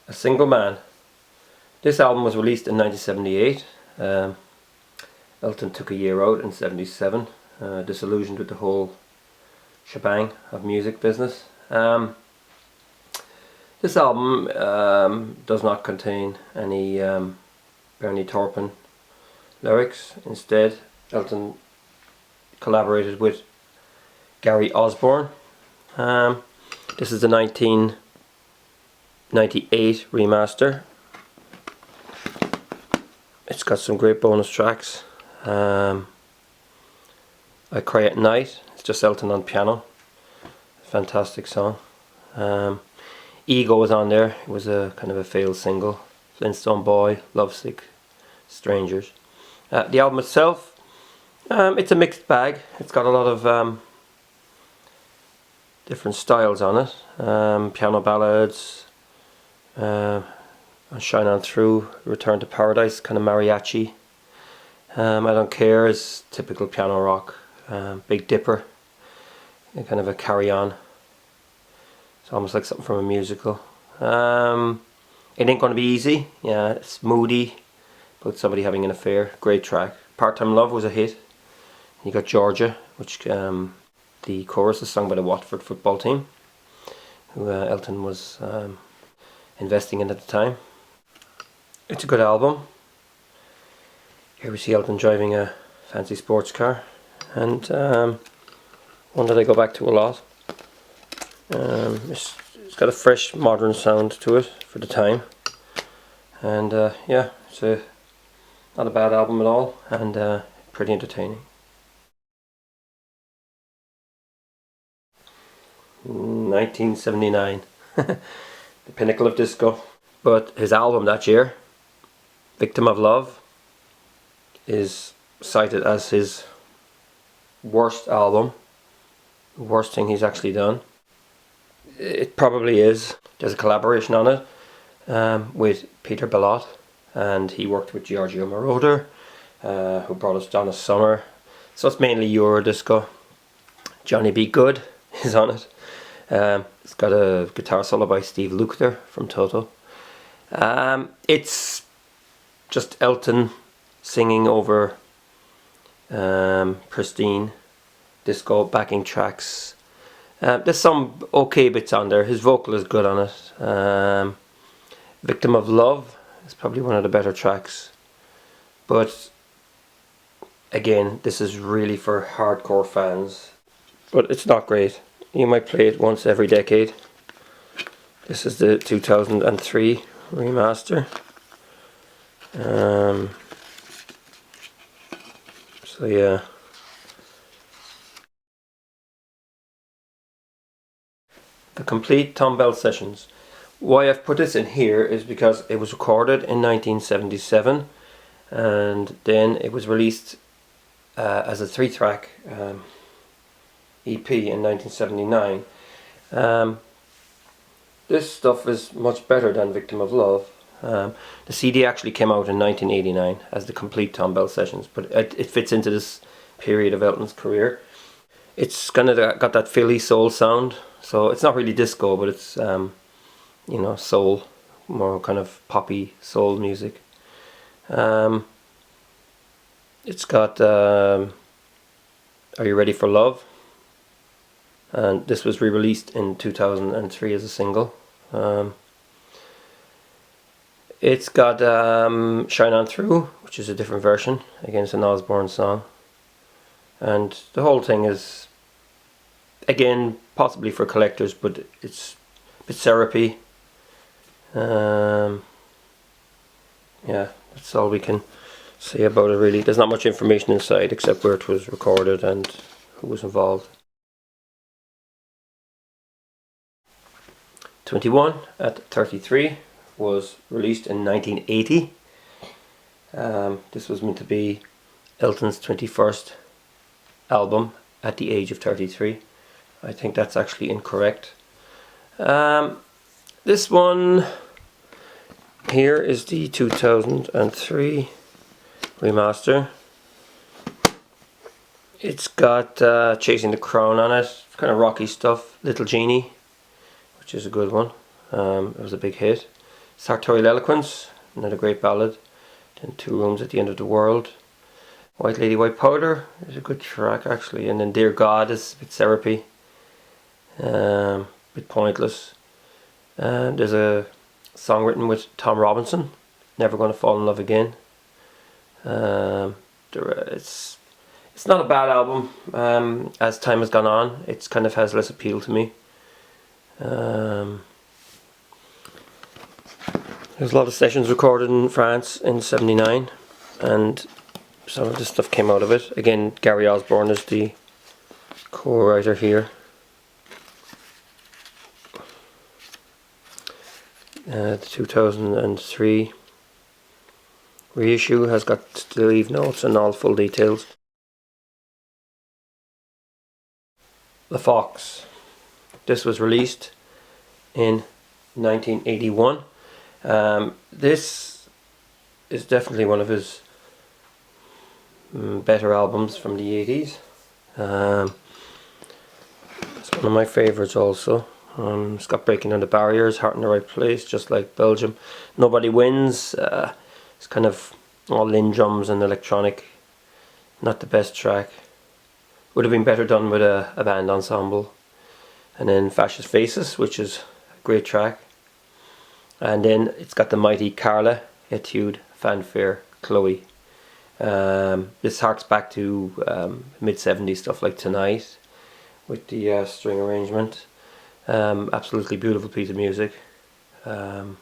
A Single Man. This album was released in 1978. Elton took a year out in 77, disillusioned with the whole shebang of music business. This album does not contain any Bernie Taupin lyrics. Instead, Elton collaborated with Gary Osborne. This is the 1998 remaster. It's got some great bonus tracks. I Cry at Night, it's just Elton on piano. Fantastic song. Ego was on there. It was a kind of a failed single. Flintstone Boy, Lovesick, Strangers. The album itself, it's a mixed bag. It's got a lot of different styles on it. Piano ballads, Shine On Through, Return to Paradise, kind of mariachi. I Don't Care is typical piano rock. Big Dipper, kind of a carry-on. It's almost like something from a musical. It Ain't Gonna Be Easy. Yeah, it's moody about somebody having an affair. Great track. Part-Time Love was a hit. You got Georgia, which the chorus is sung by the Watford football team, who Elton was investing in at the time. It's a good album. Here we see Elton driving a fancy sports car, and one that I go back to a lot. It's got a fresh modern sound to it for the time, and yeah, it's not a bad album at all, and pretty entertaining. 1979, the pinnacle of disco. But his album that year, Victim of Love, is cited as his worst album, worst thing he's actually done. It probably is. There's a collaboration on it with Peter Bellotte, and he worked with Giorgio Moroder, who brought us Donna Summer. So it's mainly Eurodisco. Johnny B. Good is on it. It's got a guitar solo by Steve Lukather from Toto. It's just Elton singing over pristine disco backing tracks. There's some okay bits on there. His vocal is good on it. Victim of Love is probably one of the better tracks, but again, this is really for hardcore fans, but it's not great. You might play it once every decade. This is the 2003 remaster. So yeah. The complete Thom Bell sessions. Why I've put this in here is because it was recorded in 1977, and then it was released as a 3-track EP in 1979. This stuff is much better than Victim of Love. The CD actually came out in 1989 as the complete Thom Bell sessions, but it fits into this period of Elton's career. It's kind of got that Philly soul sound, so it's not really disco, but it's you know, soul, more kind of poppy soul music. It's got Are You Ready for Love? And this was re-released in 2003 as a single. It's got Shine On Through, which is a different version. Again, it's an Osborne song. And the whole thing is, again, possibly for collectors, but it's a bit syrupy. Yeah, that's all we can say about it really. There's not much information inside except where it was recorded and who was involved. 21 at 33 was released in 1980. This was meant to be Elton's 21st album at the age of 33. I think that's actually incorrect. This one here is the 2003 remaster. It's got Chasing the Crown on it, kind of rocky stuff. Little Genie, which is a good one. It was a big hit. Sartorial Eloquence, another great ballad. Then Two Rooms at the End of the World. White Lady White Powder is a good track actually. And then Dear God is a bit syrupy, a bit pointless. There's a song written with Thom Robinson, Never Gonna Fall in Love Again. It's not a bad album. As time has gone on, it kind of has less appeal to me. There's a lot of sessions recorded in France in '79, and some of this stuff came out of it. Again, Gary Osborne is the co-writer here. The 2003 reissue has got the leave notes and all full details. The Fox. This was released in 1981. This is definitely one of his better albums from the 80s. It's one of my favourites also. It's got Breaking Down the Barriers, Heart in the Right Place, Just Like Belgium. Nobody Wins. It's kind of all in drums and electronic. Not the best track. Would have been better done with a band ensemble. And then Fascist Faces, which is a great track. And then it's got the mighty Carla, Etude, Fanfare, Chloe. This harks back to mid-70s stuff like Tonight with the string arrangement. Absolutely beautiful piece of music. Then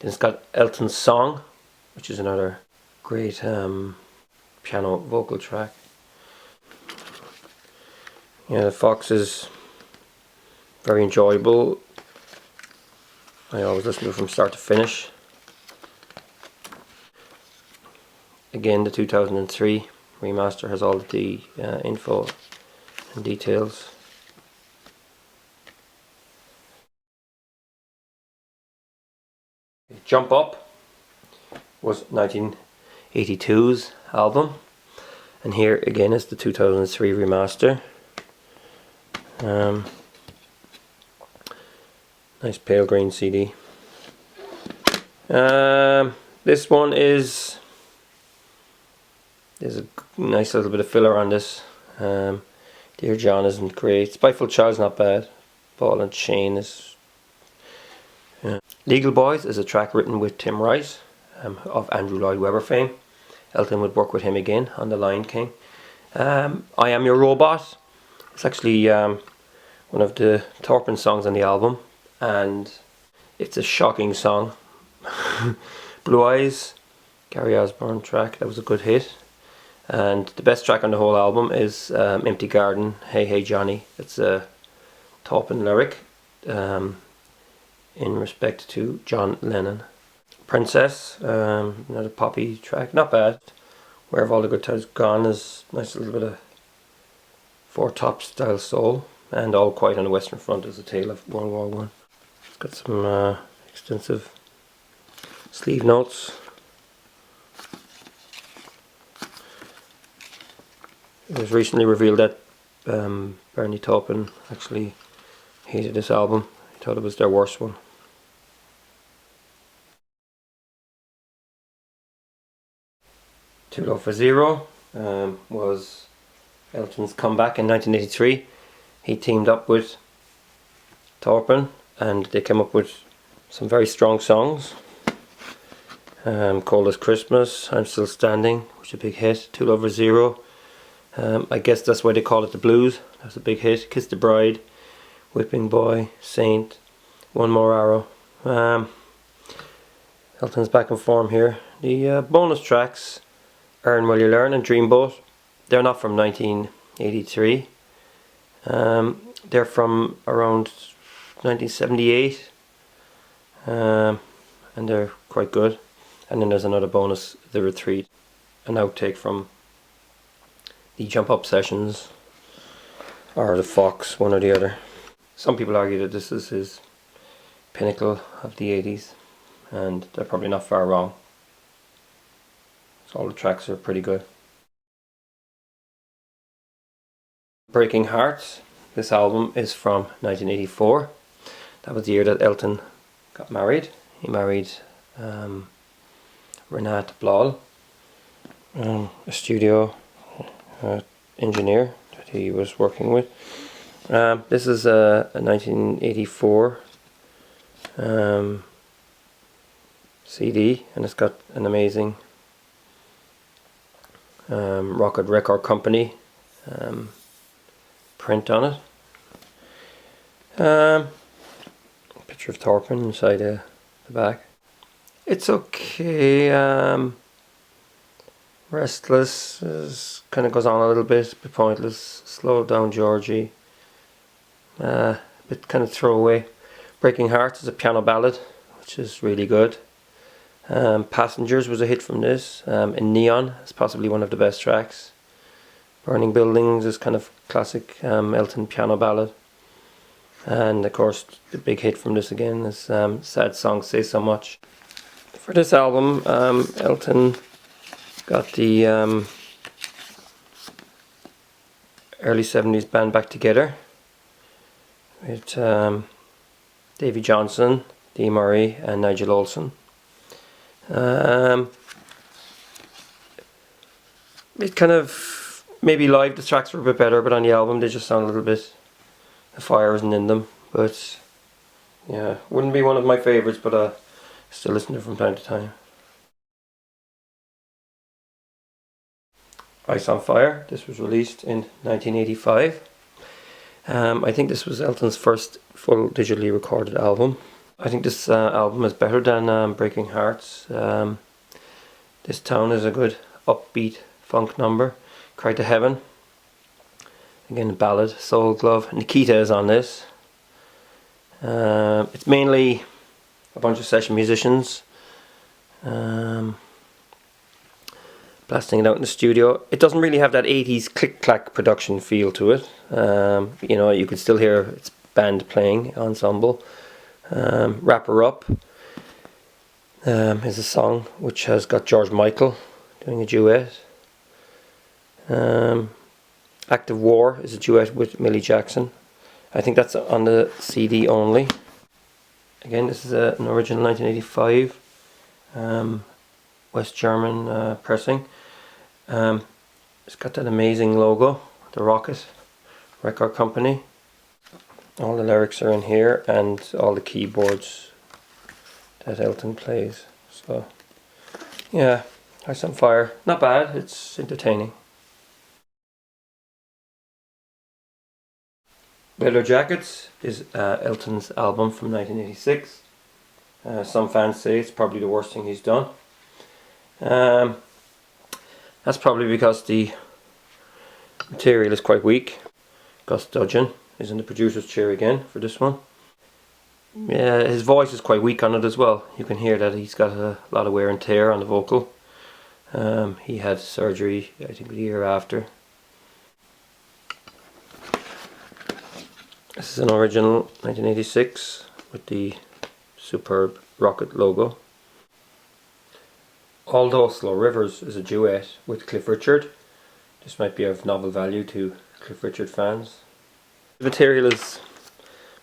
it's got ELTON's Song, which is another great piano vocal track. Yeah, the Fox is very enjoyable. I always listen to it from start to finish. Again, the 2003 remaster has all the info and details. Jump Up was 1982's album, and here again is the 2003 remaster. Nice pale green CD. This one is, there's a nice little bit of filler on this. Dear John isn't great. Spiteful Child's not bad. Ball and Chain is. Legal Boys is a track written with Tim Rice, of Andrew Lloyd Webber fame. Elton would work with him again on The Lion King. I Am Your Robot. It's actually one of the Thorpen songs on the album, and it's a shocking song. Blue Eyes, Gary Osborne track, that was a good hit. And the best track on the whole album is Empty Garden, Hey Hey Johnny. It's a Thorpen lyric in respect to John Lennon. Princess, another poppy track, not bad. Where Have All the Good Times Gone is a nice little bit of Four Tops style soul. And All Quiet on the Western Front is a tale of World War One. It's got some extensive sleeve notes. It was recently revealed that Bernie Taupin actually hated this album. He thought it was their worst one. Too Low for Zero was Elton's comeback in 1983. He teamed up with Thorpen and they came up with some very strong songs. Cold as Christmas, I'm Still Standing, which is a big hit. Too Low for Zero. I guess that's why they call it the blues. That's a big hit. Kiss the Bride, Whipping Boy, Saint, One More Arrow. Elton's back in form here. The bonus tracks, Earn While You Learn and Dreamboat, they're not from 1983. They're from around 1978. And they're quite good. And then there's another bonus, The Retreat, an outtake from the Jump Up sessions. or the Fox, one or the other. Some people argue that this is his pinnacle of the 80s, and they're probably not far wrong. So all the tracks are pretty good. Breaking Hearts, this album is from 1984. That was the year that Elton got married. He married Renate Blal, a studio engineer that he was working with. This is a 1984 CD, and it's got an amazing Rocket Record Company print on it. Picture of Thorpen inside the back. It's okay. Restless kind of goes on a little bit pointless. Slow down, Georgie. Bit kind of throwaway. Breaking Hearts is a piano ballad, which is really good. Passengers was a hit from this. And Neon is possibly one of the best tracks. Burning Buildings is kind of classic Elton piano ballad. And of course the big hit from this again is Sad Songs Say So Much. For this album, Elton got the early 70s band back together with Davy Johnson, Dee Murray and Nigel Olsson. It kind of, maybe live the tracks were a bit better, but on the album they just sound a little bit, the fire isn't in them. But yeah, wouldn't be one of my favourites, but I still listen to it from time to time. Ice on Fire, this was released in 1985. I think this was Elton's first full digitally recorded album. I think this album is better than Breaking Hearts. This Town is a good upbeat funk number. Cry to Heaven, again a ballad. Soul Glove, Nikita is on this. It's mainly a bunch of session musicians blasting it out in the studio. It doesn't really have that 80s click-clack production feel to it. You know, you could still hear it's band playing, ensemble. Wrap Her Up is a song which has got George Michael doing a duet. Act of War is a duet with Millie Jackson. I think that's on the CD only. Again, this is an original 1985 West German pressing. It's got that amazing logo, the Rocket Record Company. All the lyrics are in here and all the keyboards that Elton plays. So yeah, Ice on Fire, not bad, it's entertaining. Leather Jackets is Elton's album from 1986. Some fans say it's probably the worst thing he's done. That's probably because the material is quite weak. Gus Dudgeon is in the producer's chair again for this one. Yeah, his voice is quite weak on it as well. You can hear that he's got a lot of wear and tear on the vocal. He had surgery, I think, the year after. This is an original 1986 with the superb Rocket logo. Although Slow Rivers is a duet with Cliff Richard. This might be of novel value to Cliff Richard fans. The material is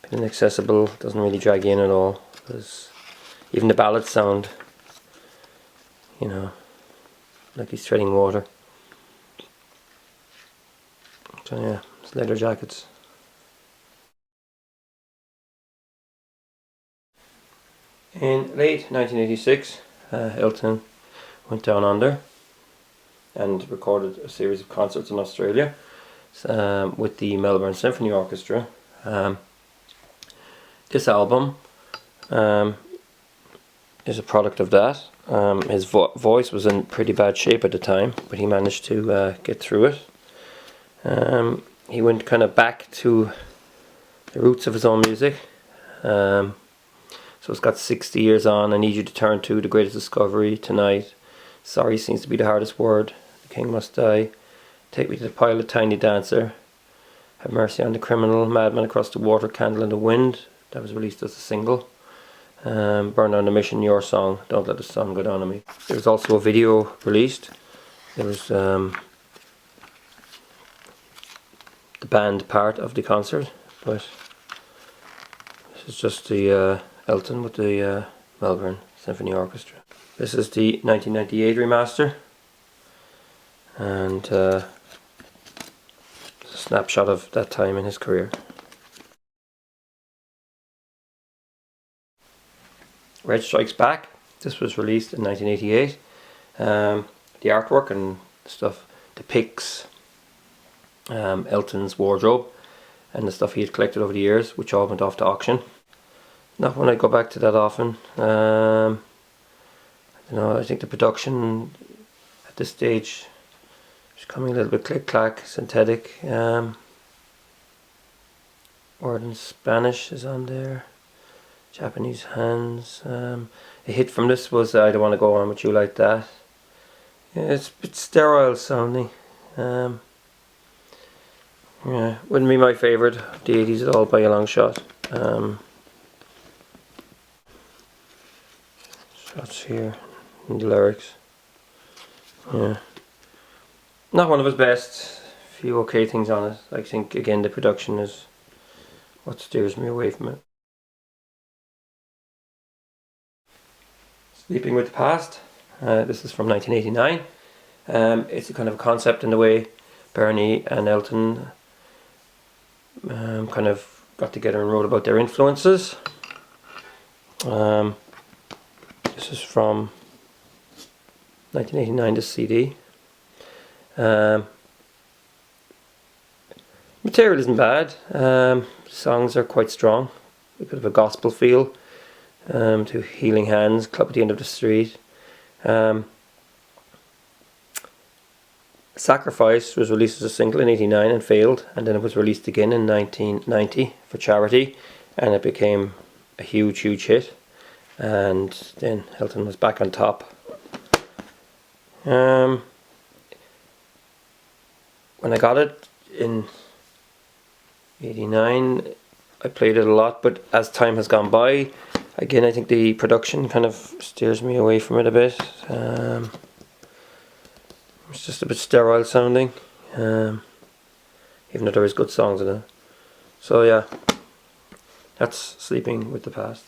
a bit inaccessible, doesn't really drag you in at all. Even the ballads sound, you know, like he's treading water. So yeah, it's Leather Jackets. In late 1986, Elton went down under and recorded a series of concerts in Australia with the Melbourne Symphony Orchestra. This album is a product of that. His voice was in pretty bad shape at the time, but he managed to get through it. He went kind of back to the roots of his own music. So it's got 60 years on, I Need You to Turn To, The Greatest Discovery, Tonight, Sorry Seems to Be the Hardest Word, The King Must Die, Take Me to the Pilot, Tiny Dancer, Have Mercy on the Criminal, Madman Across the Water, Candle in the Wind. That was released as a single. Burn on the Mission, Your Song, Don't Let the Sun Go Down on Me. There was also a video released. There was the band part of the concert, but this is just the ELTON with the Melbourne Symphony Orchestra. This is the 1998 remaster, and a snapshot of that time in his career. Reg Strikes Back. This was released in 1988. The artwork and stuff depicts ELTON's wardrobe and the stuff he had collected over the years, which all went off to auction. Not when I go back to that often. I think the production at this stage is coming a little bit click-clack, synthetic. Word in Spanish is on there. Japanese hands. A hit from this was I Don't Want to Go On With You Like That. Yeah, it's a bit sterile sounding. Yeah, wouldn't be my favourite of the 80s at all by a long shot. Shots here in the lyrics. Yeah, not one of his best. A few okay things on it. I think again the production is what steers me away from it. Sleeping with the Past. This is from 1989. It's a kind of a concept in the way Bernie and ELTON kind of got together and wrote about their influences. This is from 1989, this CD. Material isn't bad. Songs are quite strong. A bit of a gospel feel. To Healing Hands, Club at the End of the Street. Sacrifice was released as a single in 89 and failed, and then it was released again in 1990 for charity, and it became a huge hit, and then ELTON was back on top. When I got it in 89, I played it a lot, but as time has gone by, again I think the production kind of steers me away from it a bit. It's just a bit sterile sounding, even though there is good songs in it. So yeah, that's Sleeping with the Past.